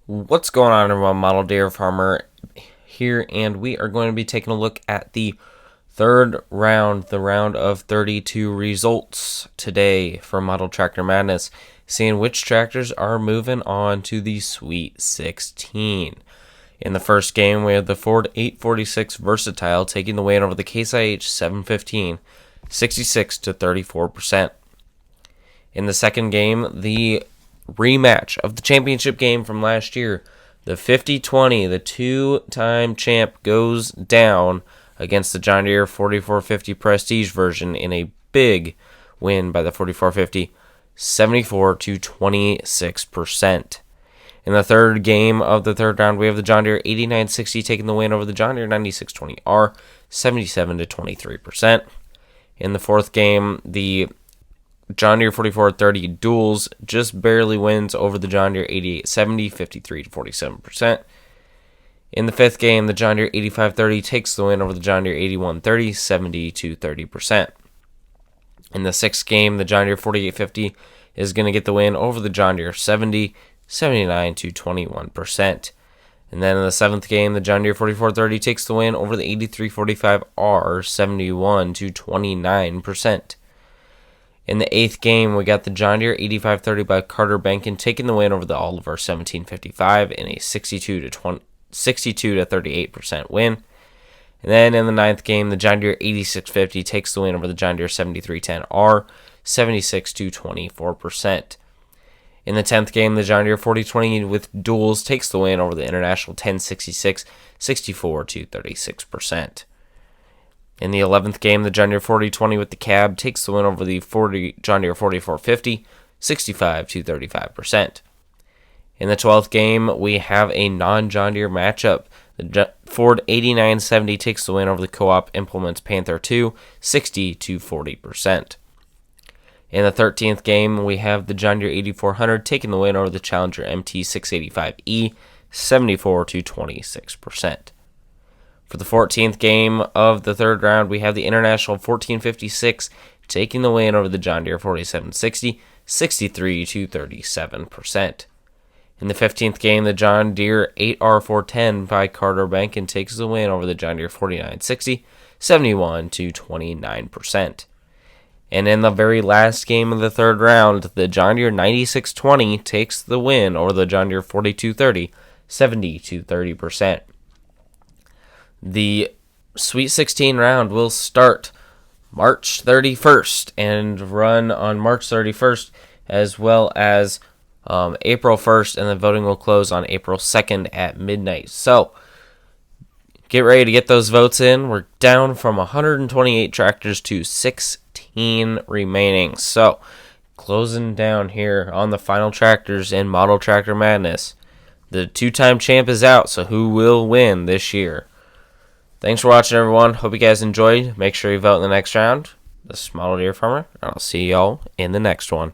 What's going on, everyone? Model Dairy Farmer here, and we are going to be taking a look at the third round, the round of 32 results today for Model Tractor Madness, seeing which tractors are moving on to the Sweet 16. In the first game, we had the Ford 846 Versatile taking the win over the Case IH 715, 66-34%. In the second game, the rematch of the championship game from last year, the 50-20, the two-time champ goes down against the John Deere 4450 Prestige version in a big win by the 4450, 74-26%. In the third game of the third round, we have the John Deere 8960 taking the win over the John Deere 9620R, 77-23%. In the fourth game, the John Deere 4430 Duals just barely wins over the John Deere 8870, 53-47%. In the fifth game, the John Deere 8530 takes the win over the John Deere 8130, 70-30%. In the sixth game, the John Deere 4850 is going to get the win over the John Deere 70, 79-21%. And then in the seventh game, the John Deere 4430 takes the win over the 8345R, 71-29%. In the eighth game, we got the John Deere 8530 by Carter Benkin taking the win over the Oliver 1755 in a 62-38% win. And then in the ninth game, the John Deere 8650 takes the win over the John Deere 7310R, 76-24%. In the 10th game, the John Deere 4020 with Duals takes the win over the International 1066, 64-36%. In the 11th game, the John Deere 4020 with the cab takes the win over the John Deere 4450, 65-35%. In the 12th game, we have a non-John Deere matchup. The Ford 8970 takes the win over the Co-op Implements Panther 2, 60-40%. In the 13th game, we have the John Deere 8400 taking the win over the Challenger MT685E, 74-26%. For the 14th game of the third round, we have the International 1456 taking the win over the John Deere 4760, 63-37%. In the 15th game, the John Deere 8R410 by Carter Benkin takes the win over the John Deere 4960, 71-29%. And in the very last game of the third round, the John Deere 9620 takes the win over the John Deere 4230, 70-30%. The Sweet 16 round will start March 31st and run on March 31st as well as April 1st, and the voting will close on April 2nd at midnight. So get ready to get those votes in. We're down from 128 tractors to 16 remaining. So closing down here on the final tractors in Model Tractor Madness. The two-time champ is out, so who will win this year? Thanks for watching, everyone. Hope you guys enjoyed. Make sure you vote in the next round. This is Model Deere Farmer, and I'll see y'all in the next one.